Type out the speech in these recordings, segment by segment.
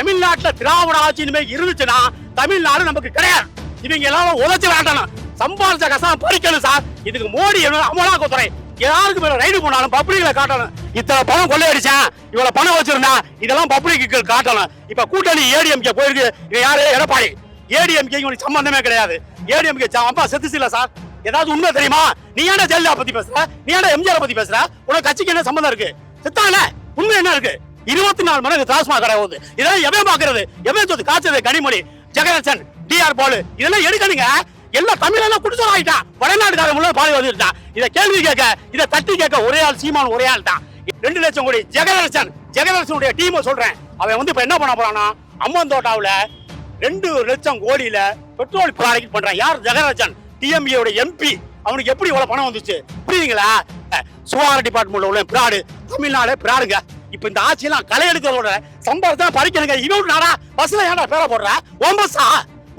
தமிழ்நாட்டுல திராவிட ஆட்சியுமே இருந்துச்சுன்னா தமிழ்நாடு நமக்கு கிடையாது. இவங்க எல்லாம் உழைச்சு விளாட்டணும், சம்பாதிச்ச கஷ்டம் பறிக்கணும் சார். இதுக்கு மோடி அமலாக்கத்துறை யாருக்கு மேல ரைடு போனாலும் பப்ளிக்ல காட்டணும். இத்தனை பணம் கொள்ளையடிச்சேன், இவ்வளவு பணம் வச்சிருந்தா இதெல்லாம் பப்ளிக்கு காட்டணும். இப்ப கூட்டணி ஏடிஎம்கே போயிருக்கு, யாரு எடப்பாடி. ஏடிஎம்கே இவனுக்கு சம்பந்தமே கிடையாது. ஏடிஎம்கே அப்பா செத்துச்சுல சார், ஏதாவது உண்மை தெரியுமா? நீ ஏன்டா ஜெயலலிதா பத்தி பேசுற, நீ ஏன்டா எம்ஜிஆர் பத்தி பேசுற? உனக்கு கட்சிக்கு என்ன சம்பந்தம் இருக்கு? செத்தால உண்மை என்ன இருக்கு? 24 மணிக்கு டாஸ்மா கடை போகுது. இதெல்லாம் எவன் பாக்குறது? எவன் சொத்து காய்ச்சது? கனிமொழி, ஜெகதீசன், டிஆர் பாலு, இதெல்லாம் எடுக்கணுங்க. எல்லாம் தமிழெல்லாம் குடிச்சோம் ஆயிட்டான். வடநாட்டுக்காரங்க முன்னாடி பாதி வந்துட்டான். இதை கேள்வி கேட்க, இதை தட்டி கேட்க ஒரே ஆள் சீமான், ஒரே ஆள் தான். 2 லட்சம் கோடி ஜெகதீசனுடைய டீமை சொல்றேன். அவன் வந்து இப்ப என்ன பண்ண போறானா, அம்மந்தோட்டாவுல 2 லட்சம் கோடியில பெட்ரோல் ப்ராடக்ட் பண்றான். யார்? Jagadeesan, DMA MP. அவனுக்கு எப்படி இவ்வளவு பணம் வந்துச்சு புரியுதுங்களா? சுகாதார டிபார்ட்மெண்ட்ல உள்ள பிராடு, தமிழ்நாடு பிராடுங்க. இப்ப இந்த ஆட்சியெல்லாம் களை எடுக்கிறதோட சம்பாதிச்சா பறிக்கணுங்க. இவன் நாடா பஸ்ல ஏன்டா பேரை போடுற? ஓம் பஸ்ஸா?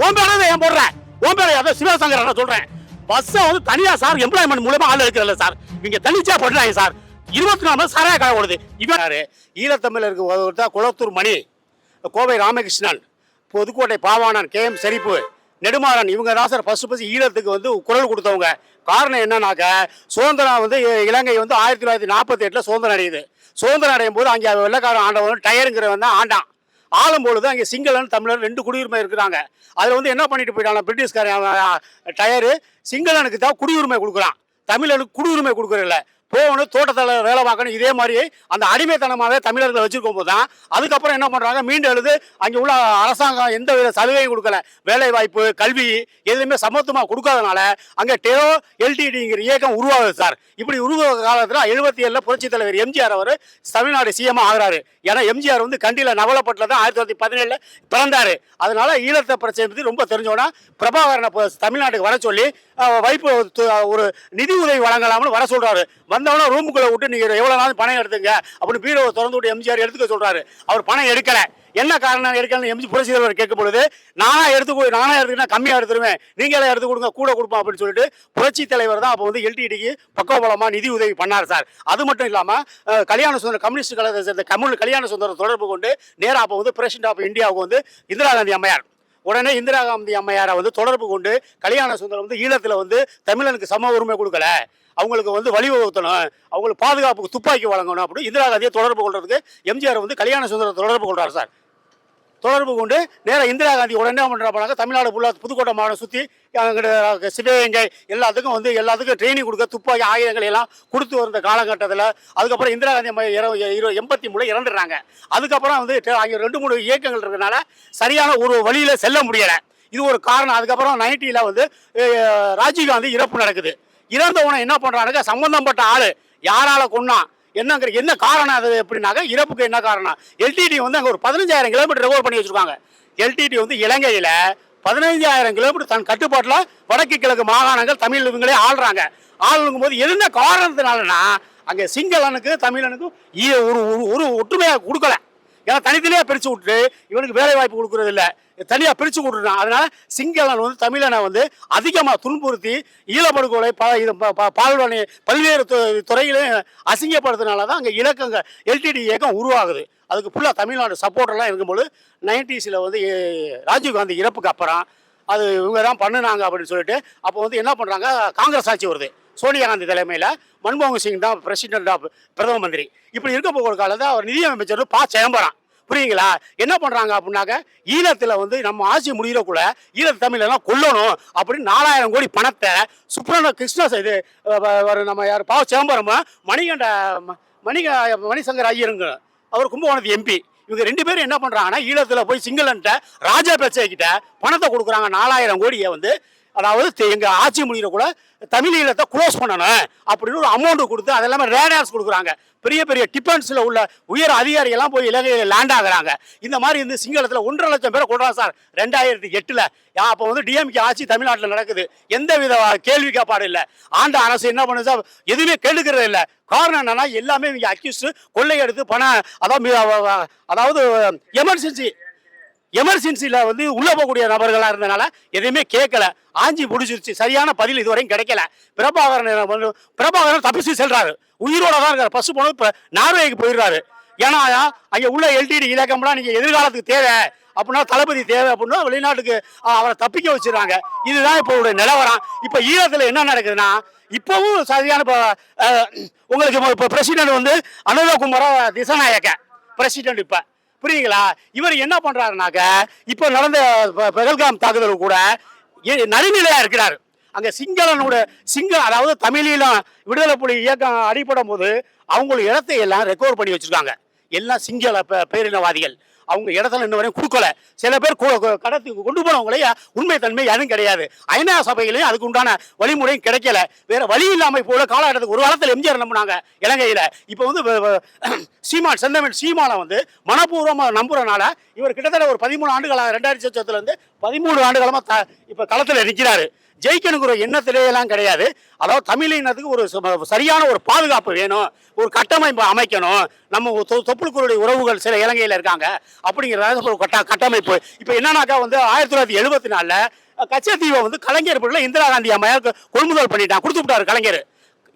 ஓம் பேரை ஏன் போடுற? ஓம் பேரை அதை சிவசங்கர் சொல்றேன். பஸ்ஸை வந்து தனியா சார் எம்ப்ளாய்மெண்ட் மூலமா ஆள் எடுக்கிறதில்ல சார், இவங்க தனிச்சா பண்றாங்க சார். 24 மணி சாராய கடை ஓடுது. இவன் ஈழத்தமிழருக்கு ஒருத்தா குளத்தூர் மணி, கோவை ராமகிருஷ்ணன், புதுக்கோட்டை பாவாணன், கேஎம் ஷெரீப்பு, நெடுமாறன், இவங்க தான் சார் ஃபர்ஸ்ட் ஈழத்துக்கு வந்து குரல் கொடுத்தவங்க. காரணம் என்னன்னாக்க, சுதந்திரம் வந்து இலங்கை வந்து 1948 சுதந்திரம் அடையுது. சுதந்திரம் அடையும் போது அங்கே வெள்ளக்காரன் ஆண்டவன் டயருங்கிறவன் தான் ஆண்டான். ஆளும்பொழுது அங்கே சிங்களன் தமிழர் 2 குடியுரிமை இருக்கிறாங்க. அதில் வந்து என்ன பண்ணிட்டு போயிட்டாங்க பிரிட்டிஷ்காரன், டயரு சிங்களனுக்கு தான் குடியுரிமை கொடுக்குறான், தமிழனுக்கு குடியுரிமை கொடுக்குறதில்ல. போகணும், தோட்டத்தில் வேலை பார்க்கணும். இதே மாதிரி அந்த அடிமைத்தனமாகவே தமிழர்களை வச்சிருக்கும் போது தான் அதுக்கப்புறம் என்ன பண்ணுறாங்க, மீண்டும் எழுது அங்கே உள்ள அரசாங்கம் எந்த வித சலுகையும் கொடுக்கல. வேலை வாய்ப்பு, கல்வி எதுவுமே சமத்துவமாக கொடுக்காதனால அங்கே டெரோ எல்டிடிங்கிற இயக்கம் உருவாகுது சார். இப்படி உருவாக காலத்தில் 77 புரட்சி தலைவர் எம்ஜிஆர் அவர் தமிழ்நாடு சிஎம் ஆகிறாரு. ஏன்னா எம்ஜிஆர் வந்து கண்டியில் நவலப்பட்டில் தான் 1917 பிறந்தார். அதனால ஈழத்தை பிரச்சனை பற்றி ரொம்ப தெரிஞ்சோன்னா பிரபாகரனை தமிழ்நாட்டுக்கு வர சொல்லி வைப்பு ஒரு நிதி உதவி வழங்கலாம்னு வர சொல்றாரு. வந்தவொடனே ரூமுக்குள்ள விட்டு நீங்க எவ்வளவு நாள் பணம் எடுத்துங்க அப்படின்னு பீரோவை திறந்து விட்டு எம்ஜிஆர் எடுத்துக்க சொல்றாரு. அவர் பணம் எடுக்கல. என்ன காரணம் எடுக்கல? எம்ஜி புரட்சி தலைவர் கேட்கும் பொழுது, நானா எடுத்துக்கினா கம்மியா எடுத்துருவேன், நீங்களே எடுத்து கொடுங்க, கூட கொடுப்போம் அப்படின்னு சொல்லிட்டு புரட்சி தலைவர் தான் அப்போ வந்து எல்டிடிக்கு பக்கபலமா நிதி உதவி பண்ணார் சார். அது மட்டும் இல்லாம கல்யாண சுந்தரம், கம்யூனிஸ்ட் கழகத்தை சேர்ந்த கல்யாண சுந்தரம் தொடர்பு கொண்டு நேரா அப்போ வந்து பிரசிடென்ட் ஆஃப் இந்தியாவுக்கு வந்து இந்திரா காந்தி அம்மையார். உடனே இந்திரா காந்தி அம்மையாரை வந்து தொடர்பு கொண்டு கல்யாண சுந்தரம் வந்து ஈழத்தில் வந்து தமிழனுக்கு சம உரிமை கொடுக்கல, அவங்களுக்கு வந்து வழிவகுத்தணும், அவங்களுக்கு பாதுகாப்புக்கு துப்பாக்கி வழங்கணும் அப்படின்னு இந்திரா காந்தியை தொடர்பு கொள்றதுக்கு எம்ஜிஆர் வந்து கல்யாண சுந்தரம் தொடர்பு கொள்றாரு சார். தொடர்பு கொண்டு நேராக இந்திரா காந்தி உடனே என்ன பண்ணுறாங்க, தமிழ்நாடு ஃபுல்லாக புதுக்கோட்டை மாவட்டம் சுற்றி சிவகங்கை எல்லாத்துக்கும் வந்து எல்லாத்துக்கும் ட்ரைனிங் கொடுக்க துப்பாக்கி ஆயுதங்கள் எல்லாம் கொடுத்து வந்த காலகட்டத்தில் அதுக்கப்புறம் இந்திரா காந்தி 83 இறந்துடுறாங்க. அதுக்கப்புறம் வந்து அங்கே 2-3 இயக்கங்கள் இருக்கிறதுனால சரியான ஒரு வழியில் செல்ல முடியலை. இது ஒரு காரணம். அதுக்கப்புறம் 90ல் வந்து ராஜீவ்காந்தி இறப்பு நடக்குது. இறந்தவனை என்ன பண்ணுறாங்க, சம்பந்தப்பட்ட ஆள் யாரால கொன்னா என்ன காரணம் அது எப்படின்னாக்க, இறப்புக்கு என்ன காரணம், எல்டிடி வந்து அங்கே ஒரு 15,000 கிலோமீட்டர் ரெகவர் பண்ணி வச்சுருக்காங்க. எல்டிடி வந்து இலங்கையில் 15,000 கிலோமீட்டர் தன் கட்டுப்பாட்டில் வடக்கு கிழக்கு மாகாணங்கள் தமிழ் இவங்களே ஆள்றாங்க. ஆளுங்கும் போது என்ன காரணத்தினாலனா, அங்கே சிங்களனுக்கு தமிழனுக்கும் ஒரு ஒற்றுமையாக கொடுக்கல. ஏன்னா தனித்தனியாக பிரித்து விட்டுட்டு இவனுக்கு வேலை வாய்ப்பு கொடுக்குறது இல்லை, தனியாக பிரித்து கொடுத்துட்டான். அதனால சிங்களன் வந்து தமிழனை வந்து அதிகமாக துன்புறுத்தி ஈழப்படுகொலை பால்வனை பல்வேறு துறையிலையும் அசிங்கப்படுத்தினால தான் அங்கே இலக்கங்க எல்டிடி இயக்கம் உருவாகுது. அதுக்கு ஃபுல்லாக தமிழ்நாடு சப்போர்ட்டெல்லாம் இருக்கும்போது 90ஸ்ல வந்து ராஜீவ்காந்தி இறப்புக்கு அப்புறம் அது இவங்க தான் பண்ணுனாங்க அப்படின்னு சொல்லிட்டு அப்போ வந்து என்ன பண்ணுறாங்க, காங்கிரஸ் ஆட்சி வருது. சோனியா காந்தி தலைமையில் மன்மோகன் சிங் தான் பிரசிடென்ட் ஆஃப் பிரதம மந்திரி. இப்படி இருக்க போகிற காலத்தில் அவர் நிதியமைச்சர் சிதம்பரம். புரியுங்களா? என்ன பண்ணுறாங்க அப்படின்னாக்க, ஈழத்தில் வந்து நம்ம ஆட்சி முடிகிறக்குள்ள ஈழத்து தமிழெல்லாம் கொல்லணும் அப்படின்னு 4000 கோடி பணத்தை சுப்ரமணிய கிருஷ்ண இது நம்ம யார் சிதம்பரம் மணிசங்கர் ஐயருங்க, அவர் கும்பகோணத்து எம்பி. இவங்க 2 பேரும் என்ன பண்ணுறாங்கன்னா, ஈழத்தில் போய் சிங்களன்ட்ட ராஜா பேச்சை கிட்ட பணத்தை கொடுக்குறாங்க. 4000 கோடியை வந்து, அதாவது எங்கள் ஆட்சி முடிகிறக்குள்ள தமிழ் ஈழத்தை க்ளோஸ் பண்ணணும் அப்படின்னு ஒரு அமௌண்ட் கொடுத்து அதெல்லாமே ரேடார்ஸ் கொடுக்குறாங்க. பெரிய பெரிய டிஃபென்ஸில் உள்ள உயர் அதிகாரிகள்லாம் போய் இலங்கையில் லேண்ட் ஆகுறாங்க. இந்த மாதிரி வந்து சிங்களத்தில் 1.5 லட்சம் பேரை கொண்டாங்க சார் 2008ல். அப்போ வந்து டிஎம்கே ஆட்சி தமிழ்நாட்டில் நடக்குது. எந்த வித கேள்வி கேட்பாடு இல்லை. ஆண்ட அரசு என்ன பண்ணுது சார், எதுவுமே கேளுக்கிறது இல்லை. காரணம் என்னன்னா, எல்லாமே இவங்க அக்யூஸ்டு கொள்ளையெடுத்து பணம், அதாவது எமர்ஜென்சியில் வந்து உள்ளே போகக்கூடிய நபர்களாக இருந்தனால எதையுமே கேட்கல, ஆஞ்சி பிடிச்சிருச்சு. சரியான பதில் இதுவரையும் கிடைக்கல. பிரபாகரன் தப்பிச்சு செல்றாரு, உயிரோட தான் இருக்காரு. பசு போனது இப்போ நார்வேக்கு போயிடுறாரு. ஏன்னா அங்கே உள்ள எல்டிடி இலக்கம்லாம் நீங்கள் எதிர்காலத்துக்கு தேவை அப்படின்னா தளபதி தேவை அப்படின்னா வெளிநாட்டுக்கு அவரை தப்பிக்க வச்சிருக்காங்க. இதுதான் இப்போ நிலவரம். இப்போ ஈழத்தில் என்ன நடக்குதுன்னா இப்பவும் சரியான உங்களுக்கு இப்போ பிரசிடென்ட் வந்து அனுரகுமார திசாநாயக்க பிரசிடென்ட் இப்போ புரியுங்களா? இவர் என்ன பண்றாருனாக்க இப்போ நடந்த பெகல்காம் தாக்குதல் கூட நடுநிலையா இருக்கிறார். அங்க அதாவது தமிழீழம் விடுதலை புலி இயக்கம் அடிப்படும் போது அவங்களுக்கு இடத்தை எல்லாம் ரெக்கவர் பண்ணி வச்சிருக்காங்க. எல்லாம் சிங்கள பேரினவாதிகள் அவங்க இடத்துல இன்ன வரையும் கொடுக்கல. சில பேர் கடத்தி கொண்டு போனவங்களே உண்மை தன்மை யாரும் கிடையாது. ஐநா சபைகளையும் அதுக்கு உண்டான வழிமுறையும் கிடைக்கல. வேற வழி இல்லாம இப்போ காலகட்டத்துக்கு ஒரு காலத்தில் எம்ஜிஆர் நம்பினாங்க இலங்கையில. இப்போ வந்து சீமான் செந்தமிழ் சீமானை வந்து மனப்பூர்வமா நம்புறனால இவர் கிட்டத்தட்ட ஒரு 13 ஆண்டுகளாக 2000 இருந்து 13 ஆண்டுகளமா இப்ப களத்துல நிற்கிறாரு. ஜெயிக்கணுங்கிற எண்ணத்திலேயெல்லாம் கிடையாது. அதாவது தமிழினத்துக்கு ஒரு சரியான ஒரு பாதுகாப்பு வேணும், ஒரு கட்டமைப்பு அமைக்கணும். நம்ம தொப்புளுக்குடைய உறவுகள் சில இலங்கையில் இருக்காங்க அப்படிங்கிறத ஒரு கட்டமைப்பு. இப்போ என்னன்னாக்கா வந்து 1974 கச்சத்தீவை வந்து கலைஞர் பிள்ளை இந்திரா காந்தி அம்மையார் கொள்முதல் பண்ணிட்டான், கொடுத்து விட்டாரு கலைஞர்.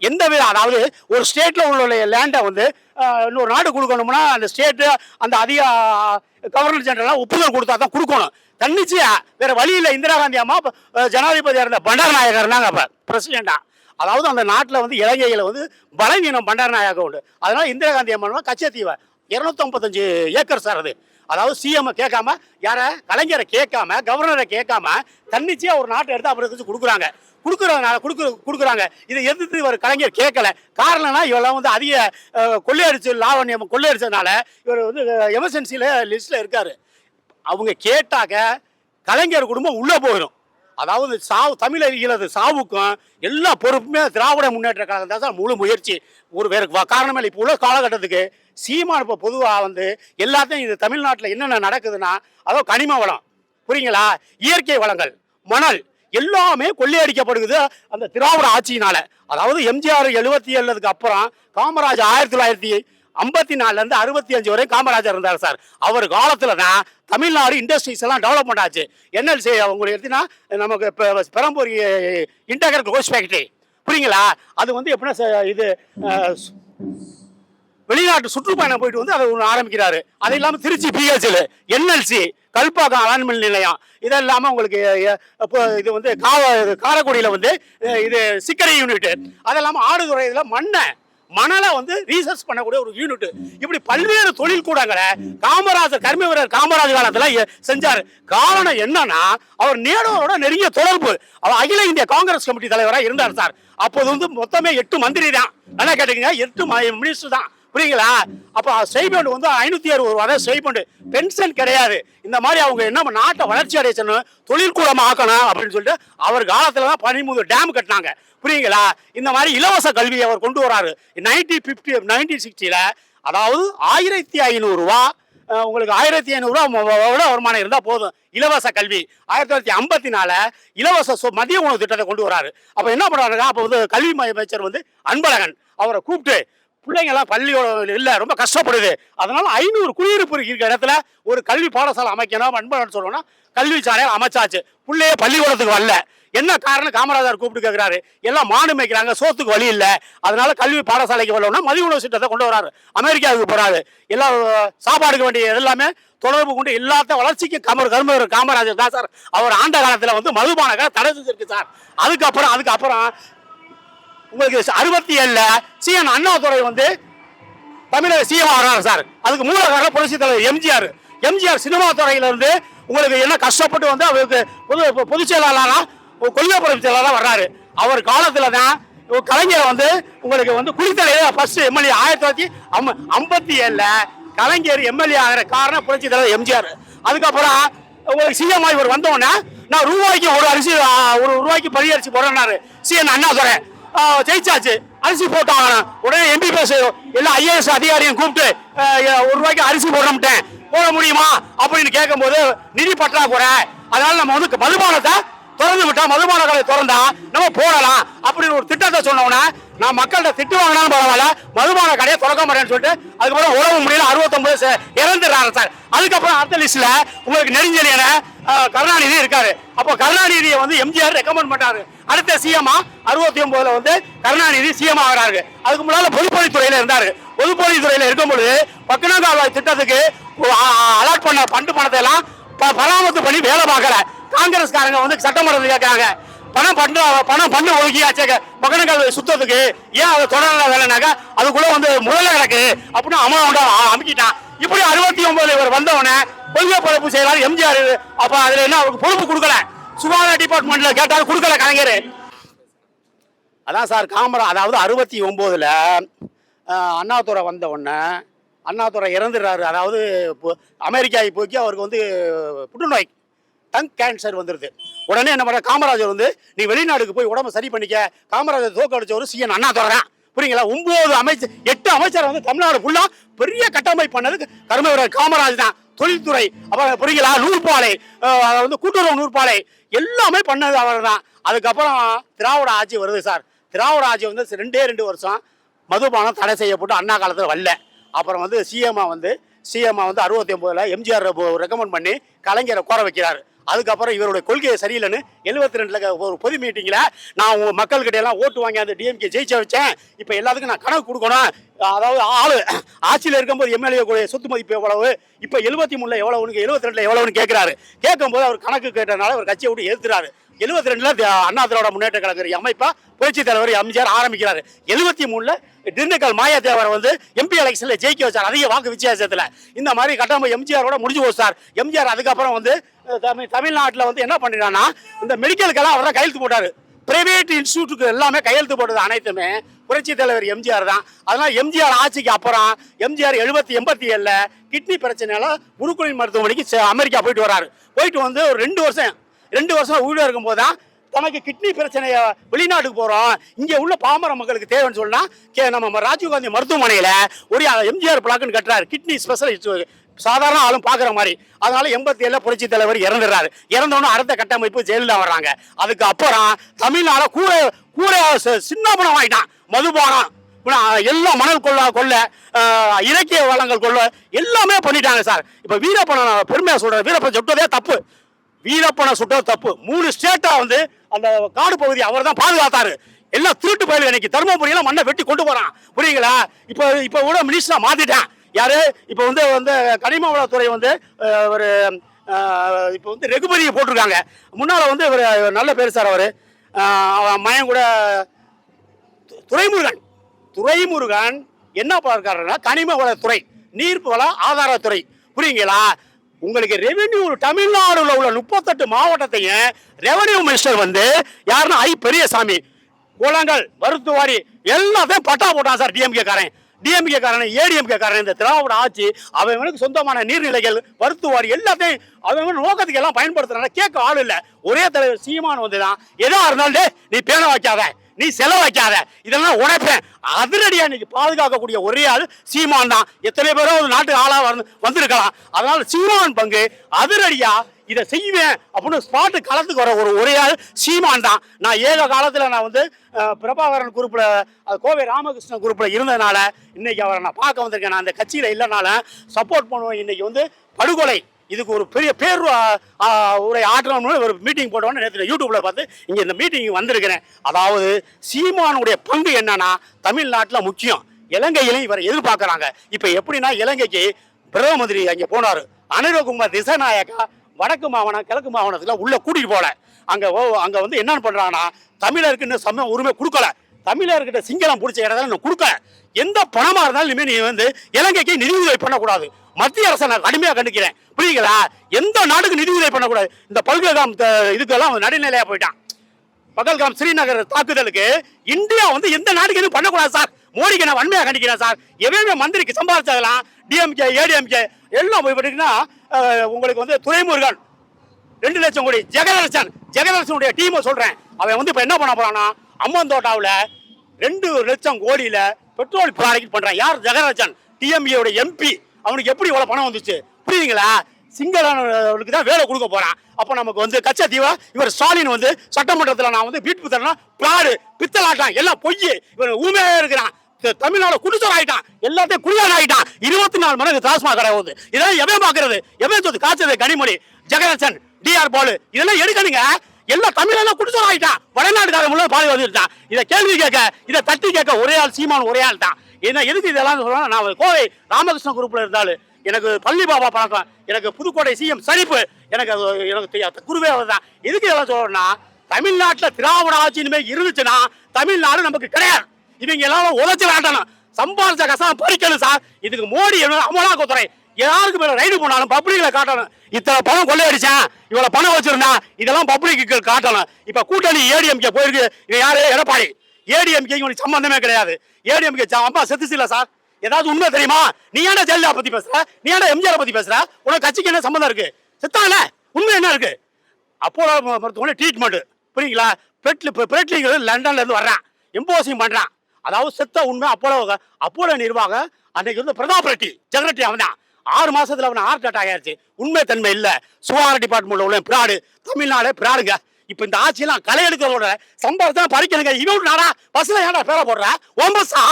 எந்த வித அதாவது ஒரு ஸ்டேட்ல உள்ள லேண்டை வந்து இன்னொரு நாடு கொடுக்கணும்னா அந்த ஸ்டேட்டு அந்த அதிக கவர்னர் ஜெனரல் ஒப்புதல் கொடுத்தா தான் கொடுக்கணும். தன்னிச்சையா வேற வழியில் இந்திரா காந்தி அம்மா ஜனாதிபதியாக இருந்த பண்டாரநாயகர் இருந்தாங்க அப்ப பிரசிடென்டா. அதாவது அந்த நாட்டில் வந்து இலங்கையில் வந்து பலவீனம் பண்டாரநாயகம் உண்டு. அதனால இந்திரா காந்தி அம்மா கச்சத்தீவை 255 ஏக்கர் சார் அது. அதாவது சிஎம் கேட்காம யார கலைஞரை கேட்காம கவர்னரை கேட்காம தன்னிச்சையா ஒரு நாட்டை எடுத்து அப்புறம் கொடுக்குறாங்க. இதை எதிர்த்து இவர் கலைஞர் கேட்கல. காரணம்னா இவெல்லாம் வந்து அதிக கொள்ளையடிச்சு லாவண்யம் கொள்ளையடிச்சதுனால இவர் வந்து எமர்ஜென்சியில லிஸ்ட்ல இருக்காரு. அவங்க கேட்டாக்க கலைஞர் குடும்பம் உள்ள போயிடும். அதாவது தமிழர்களது சாவுக்கும் எல்லா பொறுப்புமே திராவிட முன்னேற்ற கழகம் தான் சார் முழு முயற்சி. ஒரு வேறு காரணமே இல்லை. இப்போ உள்ள காலகட்டத்துக்கு சீமான் இப்போ பொதுவாக வந்து எல்லாத்தையும் இது தமிழ்நாட்டில் என்னென்ன நடக்குதுன்னா அதாவது கனிம வளம் புரியுங்களா, இயற்கை வளங்கள், மணல் எல்லாமே கொள்ளையடிக்கப்படுகிறது அந்த திராவிட ஆட்சியினால. அதாவது எம்ஜிஆர் 77க்கு அப்புறம் காமராஜ் 1954 இருந்து 65 வரை காமராஜர் இருந்தார் சார். அவர் காலத்துல தான் தமிழ்நாடு இண்டஸ்ட்ரீஸ் எல்லாம் டெவலப்மெண்ட் ஆச்சு. என்எல்சி உங்களுக்கு எடுத்தீங்கன்னா நமக்கு பெரம்பூர் இன்டகிரேட்டட் கோச் ஃபேக்டரி புரியுங்களா, அது வந்து எப்படின்னா இது வெளிநாட்டு சுற்றுப்பயணம் போயிட்டு வந்து அதை ஆரம்பிக்கிறாரு. அது இல்லாமல் திருச்சி பிஹெச்எல், என்எல்சி, கல்பாக்கம் அலான்மெண்ட் நிலையம், இதெல்லாம உங்களுக்கு இது வந்து காரைக்குடியில் வந்து இது சிக்கரை யூனிட், அதெல்லாம ஆடுதுறை இதில் மணலை வந்து ரீசர்ச் பண்ணக்கூடிய ஒரு யூனிட். இப்படி பல்வேறு தொழில் கூடங்களை காமராஜர் கர்ம வீரர் காமராஜர் காலத்துல செஞ்சாரு. காரணம் என்னன்னா அவர் நேருவோட நெருங்கிய தொடர்பு. அவர் அகில இந்திய காங்கிரஸ் கமிட்டி தலைவராக இருந்தார் சார். அப்போது வந்து மொத்தமே 8 மந்திரி தான். நல்லா கேட்டுக்கங்க, 8 மினிஸ்டர் தான் புரியுங்களா. அப்போ ஸ்டைபண்ட் வந்து 560 ரூபா தான் ஸ்டைபண்ட், பென்ஷன் கிடையாது. இந்த மாதிரி அவங்க என்ன நாட்டை வளர்ச்சி அடையணும், தொழிற்கூடமா ஆக்கணும் அப்படின்னு சொல்லிட்டு அவர் காலத்துல தான் 13 டேம் கட்டினாங்க புரியுங்களா. இந்த மாதிரி இலவச கல்வியை அவர் கொண்டு வராரு 1960. அதாவது 1500 ரூபா உங்களுக்கு 1500 ரூபா வருமானம் இருந்தா போதும் இலவச கல்வி. 1954 இலவச மதிய உணவு திட்டத்தை கொண்டு வராரு. அப்ப என்ன பண்றாங்க, அப்ப வந்து கல்வி அமைச்சர் வந்து அன்பழகன் அவரை கூப்பிட்டு பிள்ளைங்கெல்லாம் பள்ளியோட இல்லை ரொம்ப கஷ்டப்படுது, அதனால 500 குடியிருப்பு இருக்கிற இடத்துல ஒரு கல்வி பாடசாலை அமைக்கணும் அன்பழகன் சொல்லணும்னா கல்வி சாலை அமைச்சாச்சு. பிள்ளைய பள்ளிக்கூடத்துக்கு வரல. என்ன காரணம், காமராஜர் கூப்பிட்டு கேட்கிறாரு, எல்லாம் மாடு மேய்க்கிறாங்க, சோத்துக்கு வழி இல்லை, அதனால கல்வி பாடசாலைக்கு வரலன்னா மதிய உணவு திட்டத்தை கொண்டு வராரு. அமெரிக்காவுக்கு போறாரு. எல்லாம் சாப்பாடுக்கு வேண்டிய எல்லாமே தொடர்பு கொண்டு எல்லாத்த வளர்ச்சிக்கு காமராஜர் தான் சார். அவர் ஆண்ட காலத்துல வந்து மதுபானக தடை செஞ்சிருக்கு சார். அதுக்கப்புறம் உங்களுக்கு 67 சிஎன் அண்ணாதுரை வந்து தமிழக சிஎம் ஆகிறார் சார். அதுக்கு மூல காரணம் புரட்சித் தலைவர் எம்ஜிஆர் சினிமா துறையில இருந்து உங்களுக்கு என்ன கஷ்டப்பட்டு வந்து அவருக்கு பொதுச் செயலாளராக கொள்கை பரப்பு செயலாளராக வர்றாரு. அவர் காலத்துல தான் கலைஞர் வந்து உங்களுக்கு வந்து குளித்தலையில ஃபர்ஸ்ட் எம்எல்ஏ 1957 கலைஞர் எம்எல்ஏ ஆகிற காரணம் புரட்சித் தலைவர் எம்ஜிஆர். அதுக்கப்புறம் உங்களுக்கு சிஎம் இவர் வந்தோடனே நான் ரூபாய்க்கு ஒரு ரூபாய்க்கு படி அரிசி போடுறேன்னாரு சிஎன் அண்ணாதுரை. ஜெயிச்சாச்சு, அரிசி போட்டாங்க. உடனே எம்பிபிஎஸ் எல்லா ஐஏஎஸ் அதிகாரியும் கூப்பிட்டு 1 ரூபாய்க்கு அரிசி போட முடியுமா அப்படின்னு கேட்கும் போது நிதி பற்றாக்குறை, அதனால நம்ம வந்து மதுபானத்தை திறந்து விட்டா மதுபான கடை திறந்தா நம்ம போடலாம் அப்படின்னு ஒரு திட்டத்தை சொன்னோன்னா நான் மக்கள்கிட்ட திட்டு வாங்கினாலும் பரவாயில்ல மதுபான கடையை திறக்க மாட்டேன்னு சொல்லிட்டு அதுக்கப்புறம் உறவு முடியல 69 இறந்துடுறாங்க சார். அதுக்கப்புறம் அடுத்த லிஸ்ட்ல உங்களுக்கு நெடுஞ்செழியன கருணாநிதி இருக்காரு. அப்போ கருணாநிதியை வந்து எம்ஜிஆர் ரெக்கமெண்ட் பண்ணாரு. அடுத்த சிஎம் 69 வந்து கருணாநிதி சிஎம் ஆகிறாரு. அதுக்கு முன்னால பொதுப்பணித்துறையில இருந்தாரு. பொதுப்பணித்துறையில இருக்கும்போது பக்கனங்கால்வாய் திட்டத்துக்கு அலாட் பண்ண பண்டு பணத்தை எல்லாம் பராமரிப்பு பண்ணி வேலை பார்க்கல. காங்கிரஸ்காரங்க வந்து சட்டமன்றத்தில் கேட்கறாங்க, பணம் பண்ணு ஒழுங்கியாச்சு பக்கனங்கால்வாய் சுத்தத்துக்கு ஏன் அதை தொடர வேலைனாக்க அதுக்குள்ள வந்து முதல்ல கிடக்கு அப்படின்னு அம்மா அமுக்கிட்டான். இப்படி 69 இவர் வந்தவன கொள்கை பொறுப்பு செய்யறாரு எம்ஜிஆர். அப்ப அதுல என்ன அவருக்கு பொறுப்பு கொடுக்கல, சுகாதார டிபார்ட்மெண்ட்ல கேட்டாலும் கொடுக்கல கலைஞர். அதான் சார் காமராஜ், அதாவது 69ல் அண்ணாதுரை வந்த உடனே அண்ணாதுரை இறந்துடுறாரு. அதாவது அமெரிக்காவை போக்கி அவருக்கு வந்து புற்றுநோய் டங் கேன்சர் வந்துடுது. உடனே என்ன பண்ண காமராஜர் வந்து நீ வெளிநாடுக்கு போய் உடம்பு சரி பண்ணிக்க. காமராஜர் தோக்கடிச்சவர் சிஎன் அண்ணாதுரை தான். புரியுங்களா? 9 அமைச்சர் 8 அமைச்சர் வந்து தமிழ்நாடு ஃபுல்லா பெரிய கட்டமைப்பு பண்ணது கருமவீரர் காமராஜ் தான். தொழில்துறை அப்புறம் புரியுங்களா, நூற்பாலை வந்து கூட்டுறவு நூற்பாலை எல்லாமே பண்ணது அவர் தான். அதுக்கப்புறம் திராவிட ஆட்சி வருது சார். திராவிட ஆட்சி வந்து 2 வருஷம் மதுபானம் தடை செய்யப்பட்டு அண்ணா காலத்தில் வரல. அப்புறம் வந்து சிஎம்மா வந்து 69ல் எம்ஜிஆர் ரெக்கமெண்ட் பண்ணி கலைஞரை கோர வைக்கிறாரு. அதுக்கப்புறம் இவருடைய கொள்கையை சரியில்லைன்னு 72ல் ஒரு பொது மீட்டிங்கில் நான் உங்கள் மக்கள்கிட்ட எல்லாம் ஓட்டு வாங்கி அந்த டிஎம்கே ஜெயிச்ச வச்சேன், இப்போ எல்லாத்துக்கும் நான் கணக்கு கொடுக்கணும். அதாவது ஆட்சியில் இருக்கும்போது எம்எல்ஏ கூடிய சொத்து மதிப்பு எவ்வளவு, இப்போ 73ல் எவ்வளவுன்னு 72ல் எவ்வளவுன்னு கேட்குறாரு. கேட்கும்போது அவர் கணக்கு கேட்டனால அவர் கட்சியை விட்டு எதிர்த்துறாரு. 72ல் அண்ணா திராவிட முன்னேற்ற கழக அமைப்பா புரட்சி தலைவர் எம்ஜிஆர் ஆரம்பிக்கிறாரு. 73ல் திண்டுக்கல் மாயாதேவரை வந்து எம்பி எலெக்ஷன்ல ஜெயிக்க வச்சார் அதிக வாக்கு வித்தியாசத்துல. இந்த மாதிரி கட்டமைப்பு எம்ஜிஆரோட முடிஞ்சு போச்சு சார். எம்ஜிஆர் அதுக்கப்புறம் வந்து தமிழ்நாட்டில் வந்து என்ன பண்ணிட்டான்னா இந்த மெடிக்கலுக்கெல்லாம் அவர் தான் கையெழுத்து போட்டாரு. பிரைவேட் இன்ஸ்டியூட்டுக்கு எல்லாமே கையெழுத்து போட்டது அனைத்துமே புரட்சி தலைவர் எம்ஜிஆர் தான். அதனால எம்ஜிஆர் ஆட்சிக்கு அப்புறம் எம்ஜிஆர் 87ல் கிட்னி பிரச்சனையால குருகுலின் மருத்துவமனைக்கு அமெரிக்கா போயிட்டு வராரு. போயிட்டு வந்து ஒரு 2 வருஷம் ஊழல் இருக்கும்போது தான் தனக்கு கிட்னி பிரச்சனைய வெளிநாட்டுக்கு போறோம், இங்க உள்ள பாமர மக்களுக்கு தேவைன்னு சொன்னா நம்ம ராஜீவ்காந்தி மருத்துவமனையில ஒரு எம்ஜிஆர் பிளாக்னு கட்டுறாரு. கிட்னி ஸ்பெஷலிஸ்ட் சாதாரண ஆளும் பாக்குற மாதிரி. அதனால 87ல் புரட்சி தலைவர் இறந்துடுறாரு. இறந்தவொன்னு அடுத்த கட்டமைப்பு ஜெயலலிதா வர்றாங்க. அதுக்கு அப்புறம் தமிழ்நாடு கூட சின்னபுரம் ஆயிட்டான். மதுபானம் எல்லா மணல் கொள்ள இலக்கிய வளங்கள் கொள்ள எல்லாமே பண்ணிட்டாங்க சார். இப்ப வீரப்பன பெருமையா சொல்ற, வீரப்பன் சுட்டதே தப்பு, வீரப்பனை சுட்டது தப்பு. 3 ஸ்டேட்டா வந்து அந்த காடு பகுதி அவர் தான் பாதுகாத்தாரு. எல்லாம் திருட்டு பயிர்கள் இன்னைக்கு தர்மபுரியில மண்ணை வெட்டி கொண்டு போறான். புரியுங்களா? இப்ப கூட மினிஸ்டரா மாத்திட்டேன். யாரு இப்ப வந்து கனிம வளத்துறை வந்து ஒரு இப்ப வந்து ரெகுபதியை போட்டிருக்காங்க. முன்னால வந்து ஒரு நல்ல பேர் சார். அவரு மயம் கூட துரைமுருகன் என்ன பார்க்காருன்னா கனிம வளத்துறை, நீர்வள ஆதாரத்துறை. புரியுங்களா? உங்களுக்கு ரெவென்யூ தமிழ்நாடுல உள்ள 38 மாவட்டத்தையும் ரெவென்யூ மினிஸ்டர் வந்து யாருன்னா பெரியசாமி குளங்கள் மருத்துவாரி எல்லாத்தையும் பட்டா போட்டான் சார். டிஎம்கே காரன் ஏடிஎம்கே காரன். இந்த திராவிட ஆட்சி அவனுக்கு சொந்தமான நீர்நிலைகள் மருத்துவாரி எல்லாத்தையும் அவன் நோக்கத்துக்கு எல்லாம் பயன்படுத்துறாங்க. கேட்க ஆள் இல்லை. ஒரே தலைவர் சீமான் வந்துதான் எதா இருந்தாலும் நீ பேண வைக்காத, நீ செலவு வைக்காத, இதெல்லாம் உழைப்பேன் அதிரடியா இன்னைக்கு பாதுகாக்கக்கூடிய ஒரே ஆள் சீமான் தான். எத்தனை பேரும் ஒரு நாட்டுக்கு ஆளா வந்திருக்கலாம். அதனால சீமான் பங்கு அதிரடியா இதை செய்வேன் அப்படின்னு ஸ்பாட்டு களத்துக்கு வர ஒரே ஆள் சீமான் தான். நான் ஏக காலத்தில் நான் வந்து பிரபாகரன் குரூப்ல கோவை ராமகிருஷ்ணன் குரூப்ல இருந்ததுனால இன்னைக்கு அவரை நான் பார்க்க வந்திருக்கேன். நான் அந்த கட்சியில இல்லைனால சப்போர்ட் பண்ணுவேன். இன்னைக்கு வந்து படுகொலை இதுக்கு ஒரு பெரிய பேர் உரை ஆற்றணும்னு ஒரு மீட்டிங் போட்டோன்னு நேற்று யூடியூப்ல பார்த்து இங்கே இந்த மீட்டிங் வந்திருக்கிறேன். அதாவது சீமானுடைய பங்கு என்னன்னா தமிழ்நாட்டில் முக்கியம். இலங்கையிலையும் இவரை எதிர்பார்க்குறாங்க. இப்போ எப்படின்னா இலங்கைக்கு பிரதம மந்திரி அங்கே போனார் அனுரகுமார் திசாநாயக்கா. வடக்கு மாகாணம் கிழக்கு மாகாணத்துல உள்ள கூட்டிட்டு போல. அங்க வந்து என்னன்னு பண்றாங்கன்னா தமிழருக்கு இன்னும் சம உரிமை கொடுக்கல. தமிழர்கிட்ட சிங்களம் பிடிச்ச இடத்துல கொடுக்கல. எந்த பணமா இருந்தாலும் இனிமே நீ வந்து இலங்கைக்கு நிதி உதவி பண்ணக்கூடாது. மத்திய அரசை நான் கடுமையா கண்டிக்கிறேன். புரியுங்களா? எந்த நாட்டுக்கு நிதி உதவி பண்ணக்கூடாது. இந்த பல்கலாம் இதுக்கெல்லாம் நடுநிலையா போயிட்டான். பகல்காம் ஸ்ரீநகர் தாக்குதலுக்கு இந்தியா வந்து எந்த நாட்டுக்கு எதுவும் பண்ணக்கூடாது சார். மோடிக்கு நான் வன்மையா கண்டிக்கிறேன் சார். எவையுமே மந்திரிக்கு சம்பாதிச்சதெல்லாம் டிஎம்கே ஏடிஎம்கே எல்லாம் போய்பட்டுன்னா உங்களுக்கு வந்து துரைமுருகன் 2 லட்சம் கோடி ஜெகதர்சனுடைய டீமை சொல்றேன். அவன் வந்து இப்ப என்ன பண்ண போறான்னா அம்மந்தோட்டாவில் 2 லட்சம் கோடியில பெட்ரோல் ப்ராடக்ட் பண்றான். யார்? ஜெகதர்சன், டிஎம்ஏ எம்பி. அவனுக்கு எப்படி இவ்வளவு பணம் வந்துச்சு? புரியுதுங்களா? சிங்களவர்களுக்கு தான் வேலை கொடுக்க போறான். அப்ப நமக்கு வந்து கச்சத்தீவா இவர் ஸ்டாலின் வந்து சட்டமன்றத்தில் நான் வந்து வீட்டு தரேன்னா பிளாடு பித்தலாட்டான் எல்லாம் பொய். இவர் ஊமையா இருக்கிறான். தமிழ்நாடு குடிச்சோர் ஆயிட்டான். எல்லாத்தையும் குடியான் ஆயிட்டான். 24 மணிக்கு டாஸ்மாக் கடை போகுது. இதெல்லாம் எவன் பாக்குறது? எவன் சொத்து காய்ச்சது? கனிமொழி, ஜெகதர்சன், டிஆர் பாலு இதெல்லாம் எடுக்கணுங்க. எல்லா தமிழெல்லாம் குடிச்சோர் ஆயிட்டான். வடநாட்டுக்காரங்க பாதி வந்துட்டான். இதை கேள்வி கேட்க, இதை தட்டி கேட்க ஒரே ஆள் சீமான் ஒரே ஆள் தான். என்ன எதுக்கு இதெல்லாம் சொல்றேன்? நான் கோவை ராமகிருஷ்ண குரூப்ல இருந்தாலும் எனக்கு பள்ளி பாபா பழக்கம், எனக்கு புதுக்கோட்டை சிஎம் சரிப்பு, எனக்கு எனக்கு குருவே தான். எதுக்கு இதெல்லாம் சொல்றேன்னா, தமிழ்நாட்டில் திராவிட ஆட்சி இனிமேல் இருந்துச்சுன்னா தமிழ்நாடு நமக்கு கிடையாது. இவங்க எல்லாம் உதச்சி விளாட்டணும், சம்பாதிச்ச கசம் பறிக்கணும் சார். இதுக்கு மோடி அமலாக்கத்துறை யாருக்கு மேல ரைடு போனாலும் பப்ளிக்ல காட்டணும். இத்தனை பணம் கொள்ளையடிச்சேன், இவ்வளவு பணம் வச்சிருந்தா, இதெல்லாம் பப்ளிக்கு காட்டணும். இப்ப கூட்டணி ஏடிஎம்கே போயிருக்கு. இது யாரு? எடப்பாடி. ஏடிஎம்கே உங்களுக்கு சம்பந்தமே கிடையாது. ஏடிஎம்கே அம்மா செத்துச்சுல சார், ஏதாவது உண்மை தெரியுமா? நீ ஏன்டா ஜெயலலிதா பத்தி பேசுற? நீ ஏன்டா எம்ஜிஆர் பத்தி பேசுற? உனக்கு கட்சிக்கு என்ன சம்பந்தம் இருக்கு? செத்தால உண்மை என்ன இருக்கு? அப்போலோ மருத்துவமனை ட்ரீட்மெண்ட் புரியுங்களா? பிரெட்லிங் லண்டன்ல இருந்து வர்றான், எம்போசிங் பண்றான். அதாவது செத்த உண்மை. அப்போலோ நிர்வாகம் அன்னைக்கு வந்து பிரதாப் ரெட்டி ஜெகரெட்டி அவன் தான். 6 மாசத்துல அவன் ஹார்ட் அட்டாக் ஆயிடுச்சு. உண்மை தன்மை இல்ல. சுகாதார டிபார்ட்மெண்ட்ல உள்ள பிராடு. தமிழ்நாடு பிராடுங்க. இப்ப இந்த ஆட்சியெல்லாம் களை எடுக்கிறதோட சம்பளத்தான் பறிக்கணுங்க. இவன் நாடா பஸ்ல ஏன்டா பேரை போடுற? ஓம் பஸ்ஸா?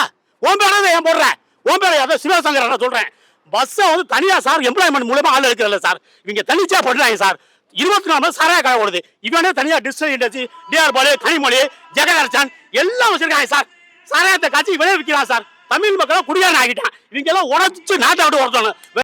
ஓம் பேரை ஏன் போடுற? ஓம் பேரை அதை சிவசங்கர் நான் சொல்றேன். பஸ்ஸை வந்து தனியா சார் எம்ப்ளாய்மெண்ட் மூலமா ஆள் எடுக்கிறதில்ல சார். இவங்க தனிச்சா பண்றாங்க சார். 24 மணி சாராய கடை ஓடுது. இவனே தனியா district industry, T R Baalu, Kanimozhi, ஜெகதர்சன் எல்லாம் வச்சிருக்காங்க சார். சாராயத்தை காட்சி இவனே விற்கிறான் சார். தமிழ் மக்களை குடியாரன் ஆகிட்டான். இவங்க எல்லாம் உடச்சு நாட்டை விட்டு வரணும்.